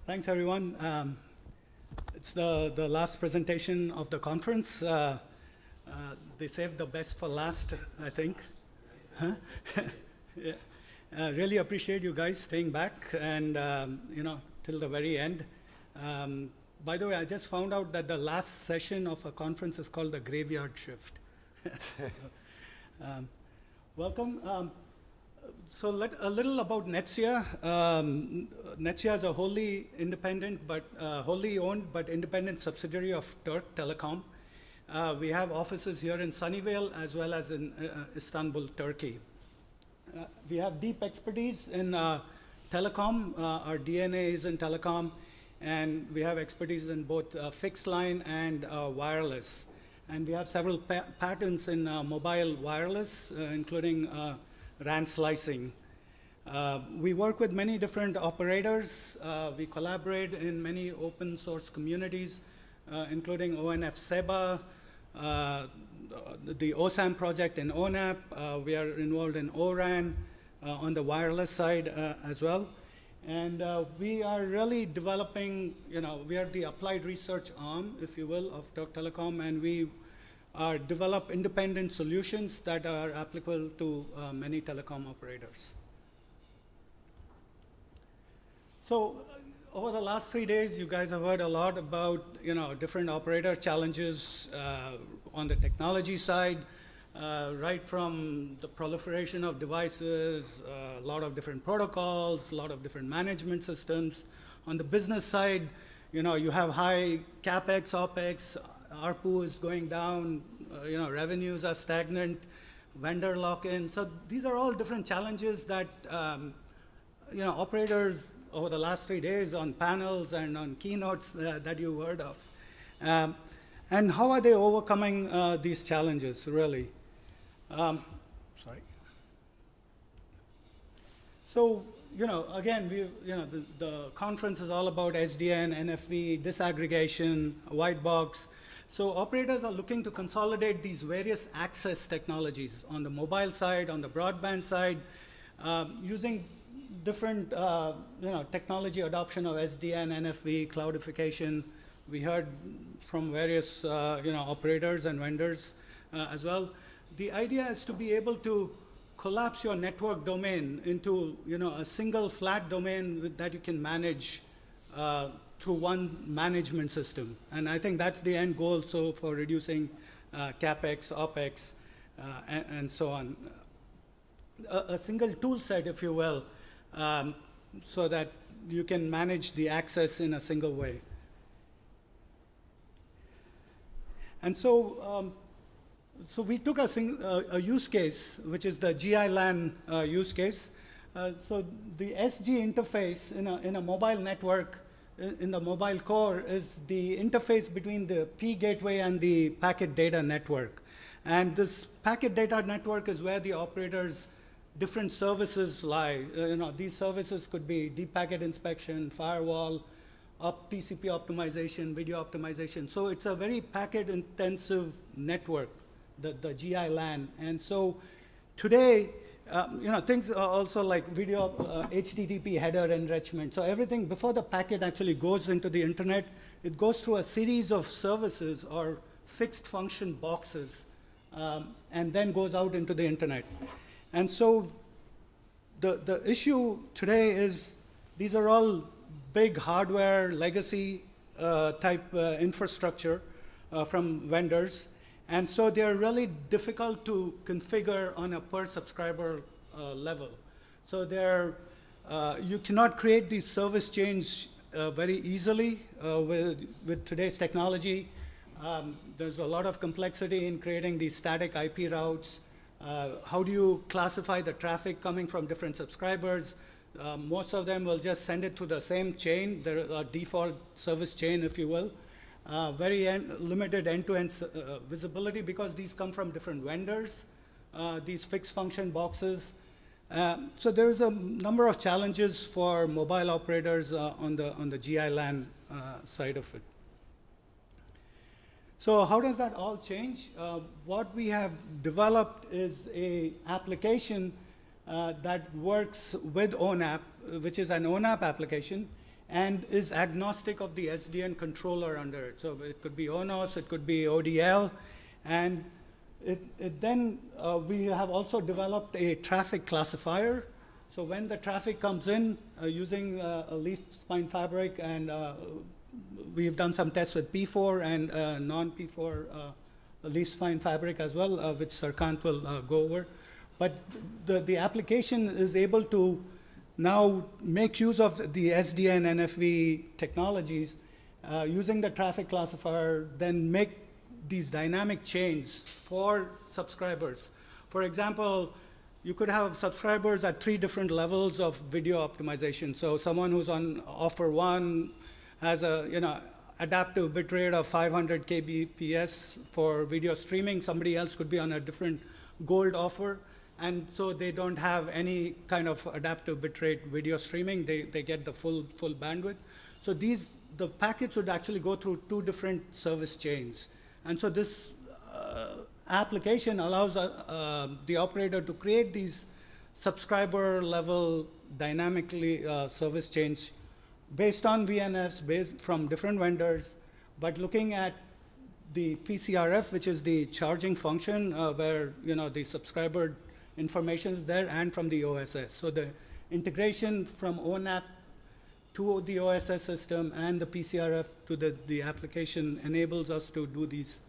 Thanks, everyone. It's the last presentation of the conference. They saved the best for last, I think. Huh? Yeah. Really appreciate you guys staying back and, till the very end. By the way, I just found out that the last session of a conference is called the graveyard shift. Welcome. So a little about Netsia. Netsia is a wholly independent, but wholly owned but independent subsidiary of Turk Telecom. We have offices here in Sunnyvale as well as in Istanbul, Turkey. We have deep expertise in telecom. Our DNA is in telecom, and we have expertise in both fixed line and wireless. And we have several patents in mobile wireless, including RAN slicing. We work with many different operators. We collaborate in many open source communities, including ONF SEBA, the OSAM project in ONAP. We are involved in ORAN on the wireless side as well. And we are really developing, we are the applied research arm, if you will, of Turk Telecom, and we develop independent solutions that are applicable to many telecom operators. So over the last 3 days, you guys have heard a lot about different operator challenges on the technology side, right from the proliferation of devices, a lot of different protocols, a lot of different management systems. On the business side, you have high CapEx, OpEx, ARPU is going down, revenues are stagnant, vendor lock-in. So these are all different challenges that operators over the last 3 days on panels and on keynotes that you heard of. And how are they overcoming these challenges, really? Sorry. So, again, the conference is all about SDN, NFV, disaggregation, white box. So operators are looking to consolidate these various access technologies on the mobile side, on the broadband side, using different technology adoption of SDN, NFV, cloudification. We heard from various operators and vendors as well. The idea is to be able to collapse your network domain into a single flat domain that you can manage through one management system. And I think that's the end goal, so for reducing CapEx, OpEx, and so on. A single tool set, if you will, so that you can manage the access in a single way. And so, so we took a use case, which is the GI-LAN use case. So the SG interface in a mobile network, in the mobile core, is the interface between the P gateway and the packet data network. And this packet data network is where the operators' different services lie. These services could be deep packet inspection, firewall, TCP optimization, video optimization. So it's a very packet-intensive network, the GI-LAN. And so today, things are also like video HTTP header enrichment. So everything before the packet actually goes into the internet, it goes through a series of services or fixed function boxes, and then goes out into the internet. And so the issue today is these are all big hardware legacy type infrastructure from vendors. And so they're really difficult to configure on a per subscriber level. So you cannot create these service chains very easily with today's technology. There's a lot of complexity in creating these static IP routes. How do you classify the traffic coming from different subscribers? Most of them will just send it to the same chain, the default service chain, if you will. Very limited end-to-end visibility because these come from different vendors, these fixed function boxes. So there's a number of challenges for mobile operators on the GI-LAN side of it. So how does that all change? What we have developed is an application that works with ONAP, which is an ONAP application. and is agnostic of the SDN controller under it. So it could be ONOS, it could be ODL, and then we have also developed a traffic classifier. So when the traffic comes in using a leaf spine fabric, and we've done some tests with P4 and non-P4 leaf spine fabric as well, which Sarkant will go over. But the application is able to now make use of the SDN NFV technologies using the traffic classifier, then make these dynamic chains for subscribers. For example, you could have subscribers at 3 different levels of video optimization. So someone who's on offer 1 has a adaptive bitrate of 500 kbps for video streaming. Somebody else could be on a different gold offer, and so they don't have any kind of adaptive bitrate video streaming. They get the full bandwidth. So the packets would actually go through 2 different service chains. And so this application allows the operator to create these subscriber level dynamically service chains based on VNFs from different vendors, but looking at the PCRF, which is the charging function where the subscriber information is there, and from the OSS. So the integration from ONAP to the OSS system and the PCRF to the application enables us to do these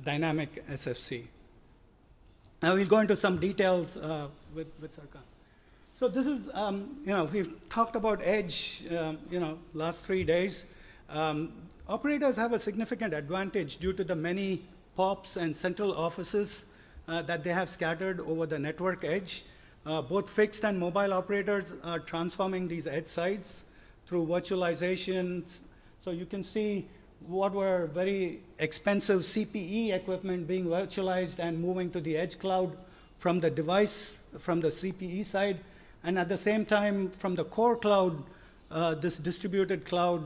dynamic SFC. Now we'll go into some details with Sarkant. So this is, we've talked about edge, last 3 days. Operators have a significant advantage due to the many POPs and central offices that they have scattered over the network edge. Both fixed and mobile operators are transforming these edge sites through virtualization. So you can see what were very expensive CPE equipment being virtualized and moving to the edge cloud from the device, from the CPE side, and at the same time from the core cloud, this distributed cloud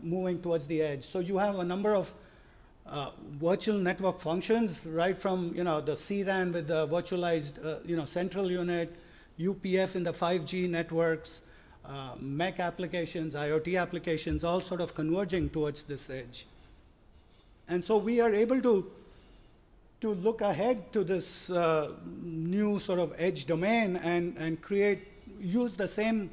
moving towards the edge. So you have a number of virtual network functions, right from the CRAN with the virtualized central unit, UPF in the 5G networks, MEC applications, IoT applications, all sort of converging towards this edge. And so we are able to look ahead to this new sort of edge domain and use the same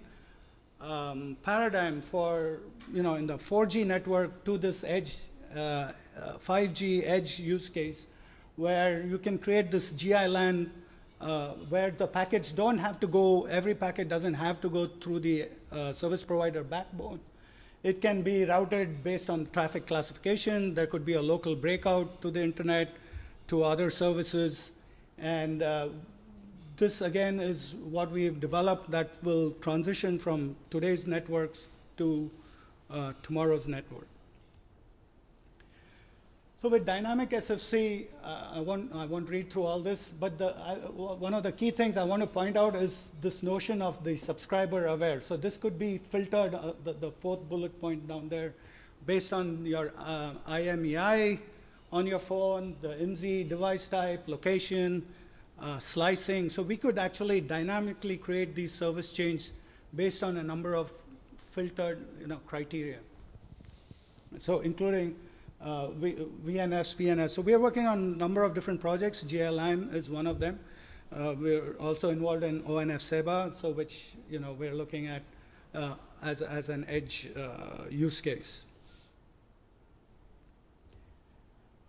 paradigm for, in the 4G network to this edge, 5G edge use case, where you can create this GI-LAN where the packets don't have to go, every packet doesn't have to go through the service provider backbone. It can be routed based on traffic classification. There could be a local breakout to the internet, to other services. And this, again, is what we've developed that will transition from today's networks to tomorrow's network. So with dynamic SFC, I won't read through all this, but one of the key things I want to point out is this notion of the subscriber aware. So this could be filtered, the 4th bullet point down there, based on your IMEI on your phone, the IMSI device type, location, slicing. So we could actually dynamically create these service chains based on a number of filtered criteria. So including VNFs, PNFs. So we are working on a number of different projects. GI-LAN is one of them. We're also involved in ONF SEBA, so which we're looking at as an edge use case.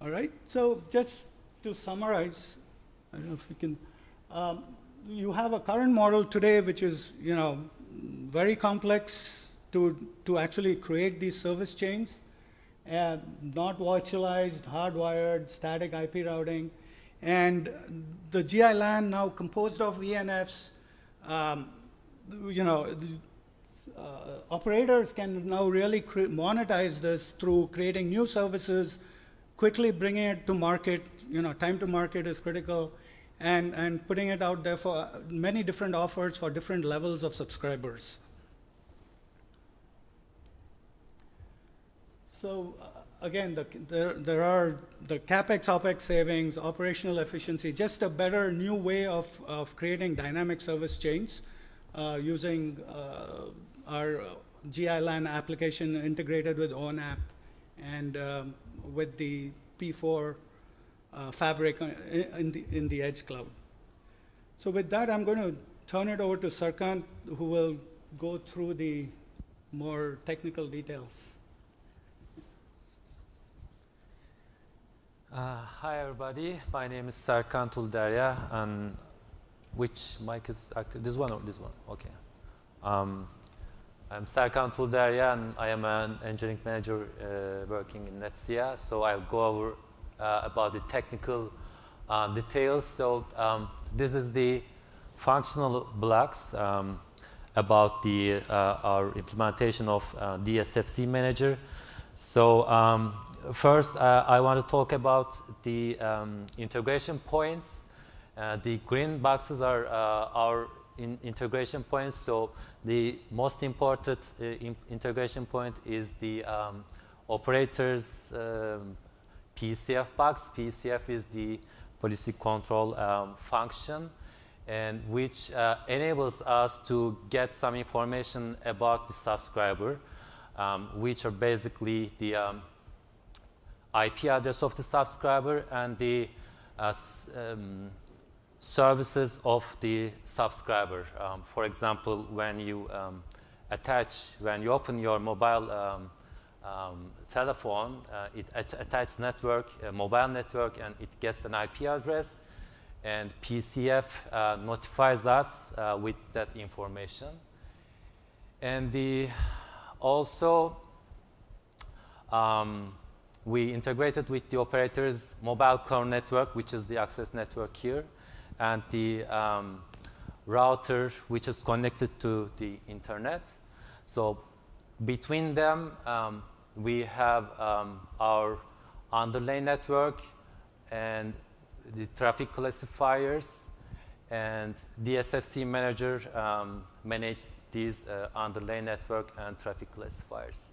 All right. So just to summarize, I don't know if we can. You have a current model today, which is very complex to actually create these service chains. Not virtualized, hardwired, static IP routing. And the GI-LAN now composed of VNFs, operators can now really monetize this through creating new services, quickly bringing it to market. Time to market is critical, and putting it out there for many different offers for different levels of subscribers. So again, there are the CapEx, OpEx savings, operational efficiency, just a better new way of creating dynamic service chains using GI-LAN application integrated with ONF and with the P4 fabric in the edge cloud. So with that, I'm going to turn it over to Sarkant, who will go through the more technical details. Hi, everybody. My name is Sarkant Ulderya, and which mic is active? This one or this one? Okay. I'm Sarkant Ulderya, and I am an engineering manager working in Netsia. So I'll go over about the technical details. So this is the functional blocks about the our implementation of the SFC manager. So first, I want to talk about the integration points. The green boxes are our integration points. So the most important integration point is the operator's PCF box. PCF is the policy control function, and which enables us to get some information about the subscriber, which are basically the IP address of the subscriber and the services of the subscriber. For example, when you open your mobile telephone, it attaches mobile network, and it gets an IP address, and PCF notifies us with that information. And also we integrated with the operator's mobile core network, which is the access network here, and the router, which is connected to the internet. So between them, we have our underlay network and the traffic classifiers, and the SFC manager manages these underlay network and traffic classifiers.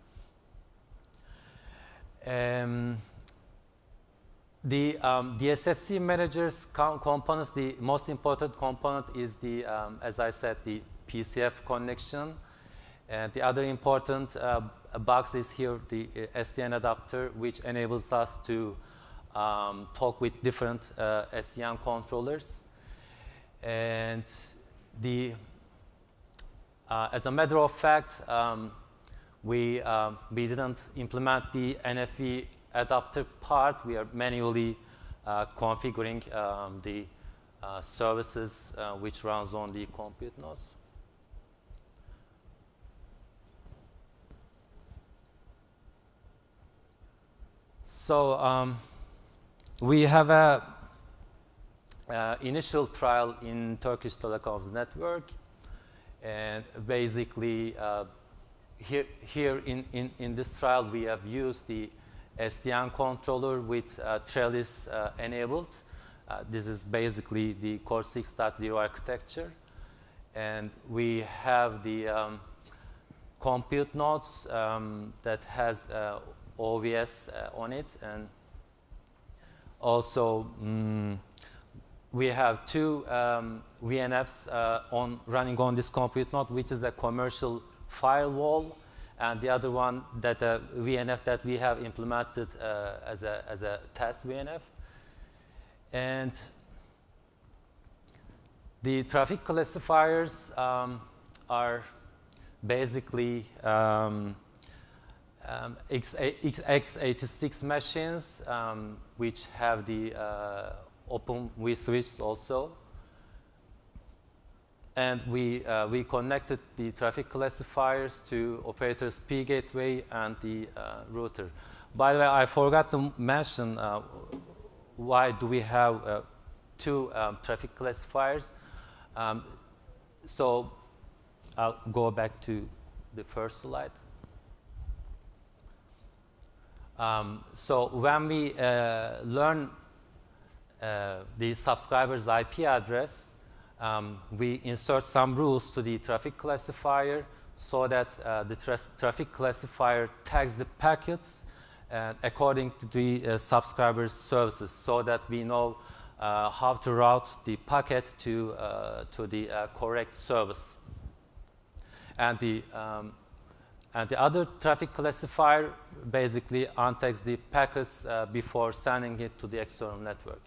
The SFC manager's components, the most important component is the, as I said, the PCF connection. And the other important box is here, the SDN adapter, which enables us to talk with different SDN controllers. And as a matter of fact, we didn't implement the NFV adapter part. We are manually configuring the services which runs on the compute nodes. So we have a initial trial in Turkish Telecom's network, and basically here in this trial we have used the SDN controller with trellis enabled. This is basically the Core 6.0 architecture, and we have the compute nodes that has OVS on it, and also we have two VNFs running on this compute node, which is a commercial firewall, and the other one that VNF that we have implemented as a test VNF. And the traffic classifiers are basically x86 machines which have the open vSwitch also. And we connected the traffic classifiers to operator's P gateway and the router. By the way, I forgot to mention why do we have two traffic classifiers. So I'll go back to the first slide. So when we learn the subscriber's IP address, we insert some rules to the traffic classifier so that the traffic classifier tags the packets according to the subscriber's services, so that we know how to route the packet to the correct service. And And the other traffic classifier basically untags the packets before sending it to the external network.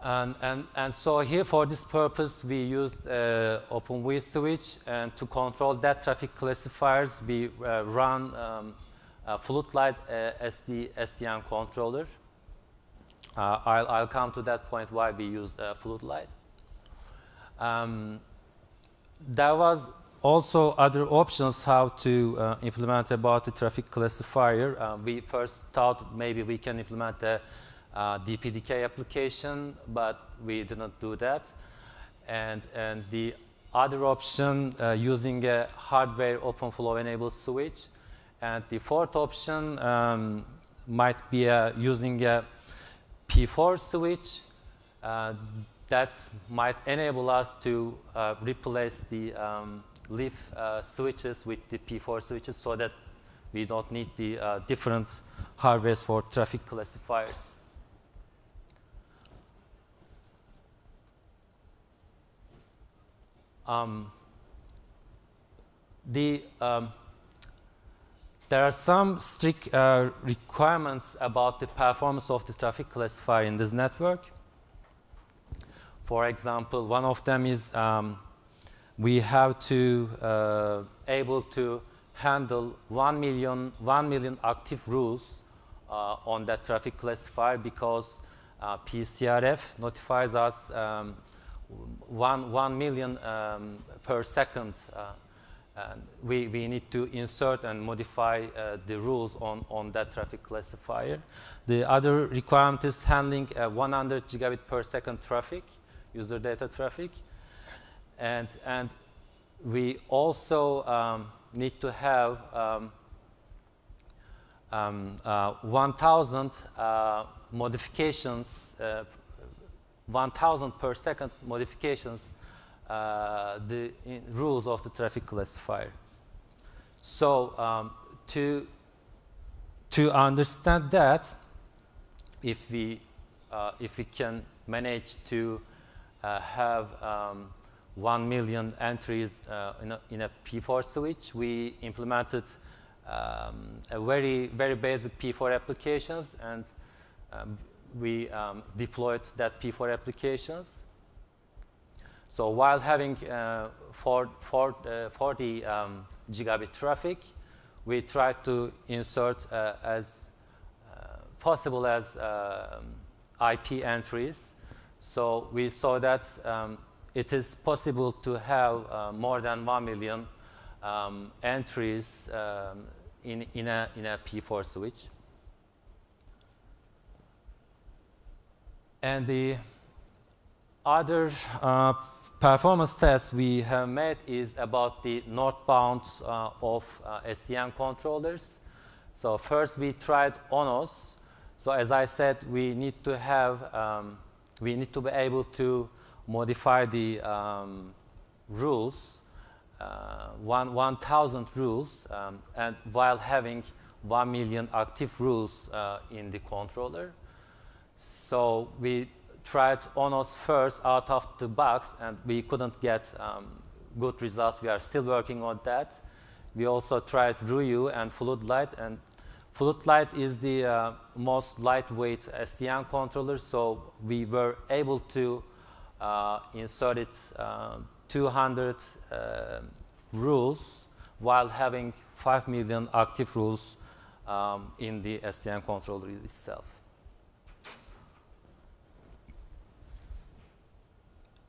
And so here for this purpose we used Open vSwitch, and to control that traffic classifiers we run Floodlight SDN controller. I'll come to that point why we used Floodlight. There was also other options how to implement about the traffic classifier. We first thought maybe we can implement a DPDK application, but we did not do that. And the other option using a hardware OpenFlow enabled switch. And the fourth option might be using a P4 switch that might enable us to replace the leaf switches with the P4 switches, so that we don't need the different hardwares for traffic classifiers. There are some strict requirements about the performance of the traffic classifier in this network. For example, one of them is we have to able to handle 1 million active rules on that traffic classifier, because PCRF notifies us 1 million per second. And we need to insert and modify the rules on that traffic classifier. The other requirement is handling 100 gigabit per second traffic, user data traffic. And we also need to have 1,000 modifications, 1,000 per second modifications the rules of the traffic classifier. So to understand that, if we can manage to have 1 million entries in a P4 switch, we implemented a very basic P4 applications, and we deployed that P4 applications. So while having 40 gigabit traffic, we tried to insert as possible as IP entries. So we saw that it is possible to have more than 1 million entries in a P4 switch. And the other performance test we have made is about the northbound of SDN controllers. So first we tried ONOS. So as I said, we need to have, we need to be able to modify the rules, 1,000 rules, and while having 1 million active rules in the controller. So we tried ONOS first out of the box, and we couldn't get good results. We are still working on that. We also tried RUYU and Floodlight, and Floodlight is the most lightweight SDN controller, so we were able to insert it 200 rules while having 5 million active rules in the SDN controller itself.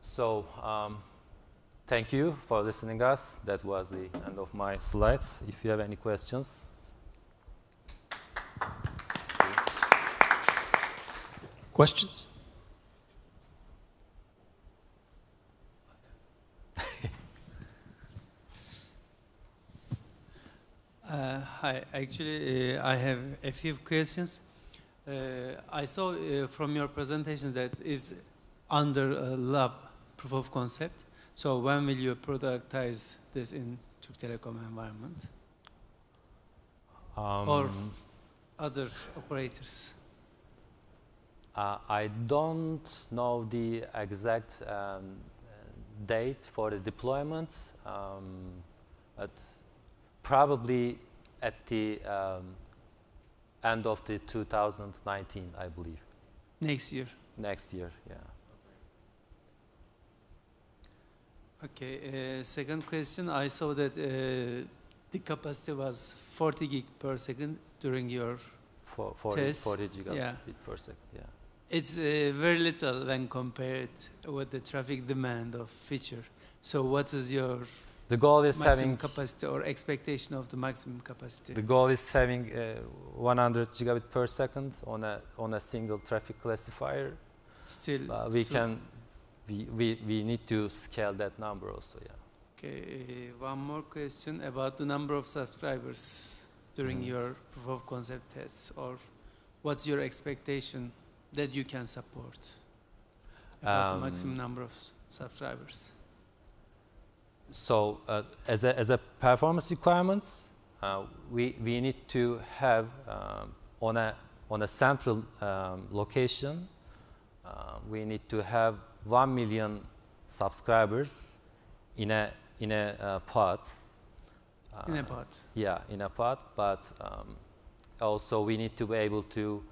So thank you for listening us. That was the end of my slides. If you have any questions. Questions? Hi, actually, I have a few questions. I saw from your presentation that is under a lab proof of concept. So when will you productize this in Türk Telekom environment? Or other operators? I don't know the exact date for the deployment, but probably at the end of the 2019, I believe. Next year. Next year, yeah. Okay, second question. I saw that the capacity was 40 gig per second during your For test. 40 gigabit Yeah. per second, yeah. It's very little when compared with the traffic demand of feature. So what is your The goal is maximum having capacity or expectation of the maximum capacity? the goal is having 100 gigabit per second on a single traffic classifier. Still, We need to scale that number also, yeah. okay, one more question about the number of subscribers during your proof of concept tests, or what's your expectation that you can support about the maximum number of subscribers? So as a performance requirements, we need to have on a central location, we need to have 1 million subscribers in a pod. In a pod. Yeah, in a pod. But also we need to be able to.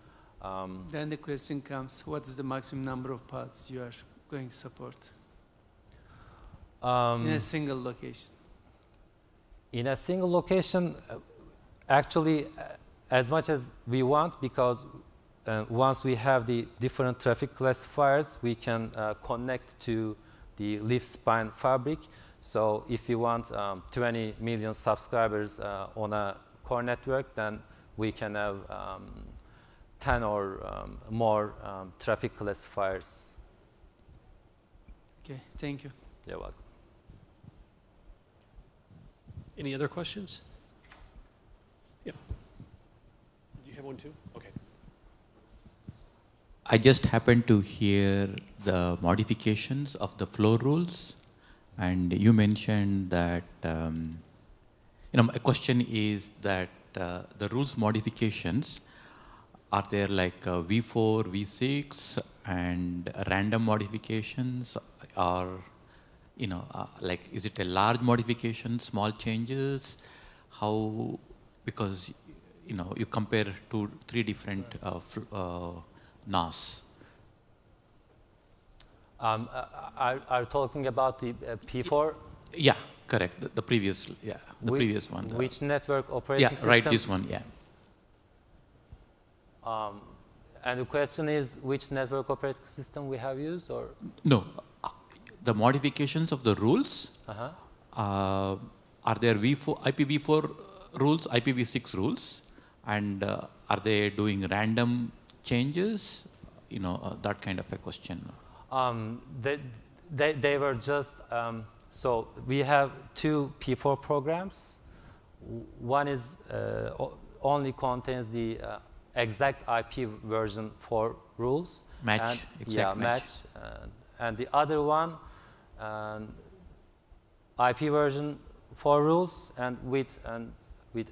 Then the question comes: what is the maximum number of pods you are going to support in a single location? In a single location, actually, as much as we want, because once we have the different traffic classifiers, we can connect to the leaf spine fabric. So if you want 20 million subscribers on a core network, then we can have 10 or more traffic classifiers. Okay, thank you. You're welcome. Any other questions? Yeah. Do you have one too? Okay. I just happened to hear the modifications of the flow rules, and you mentioned that, my question is that the rules modifications, are there like V4, V6, and random modifications, or, like, is it a large modification, small changes? How, because, you compare three different NAS. Are talking about the P4? Yeah, correct. The previous, previous one. Which network operating system? Yeah, right, this one, yeah. And the question is, which network operating system we have used, or? No, the modifications of the rules, are there IPv4 rules, IPv6 rules, and are they doing random changes? That kind of a question. They were just, so we have two P4 programs. One is only contains the exact IP version for rules. Match, exact match. And the other one, IP version for rules and with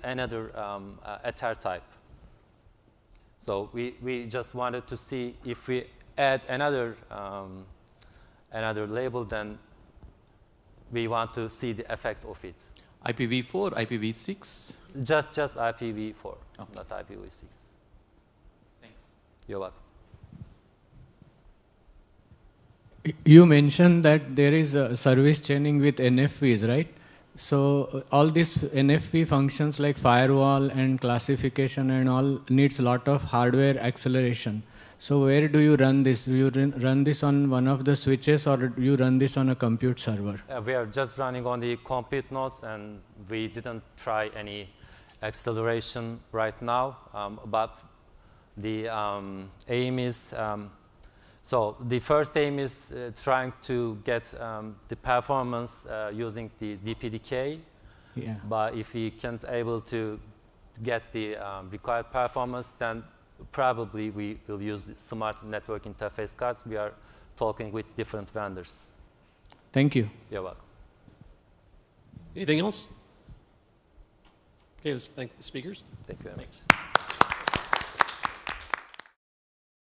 another Ether type. So we just wanted to see if we add another label, then we want to see the effect of it. IPv4, IPv6? Just IPv4, okay. Not IPv6. Thanks. You're welcome. You mentioned that there is a service chaining with NFVs, right? So all these NFV functions like firewall and classification and all needs a lot of hardware acceleration. So where do you run this? Do you run this on one of the switches, or do you run this on a compute server? We are just running on the compute nodes, and we didn't try any acceleration right now. But the aim is, so the first aim is trying to get the performance using the DPDK. Yeah. But if we can't able to get the required performance, then probably we will use the smart network interface cards. We are talking with different vendors. Thank you. You're welcome. Anything else? Okay, let's thank the speakers. Thank you very much. Thanks.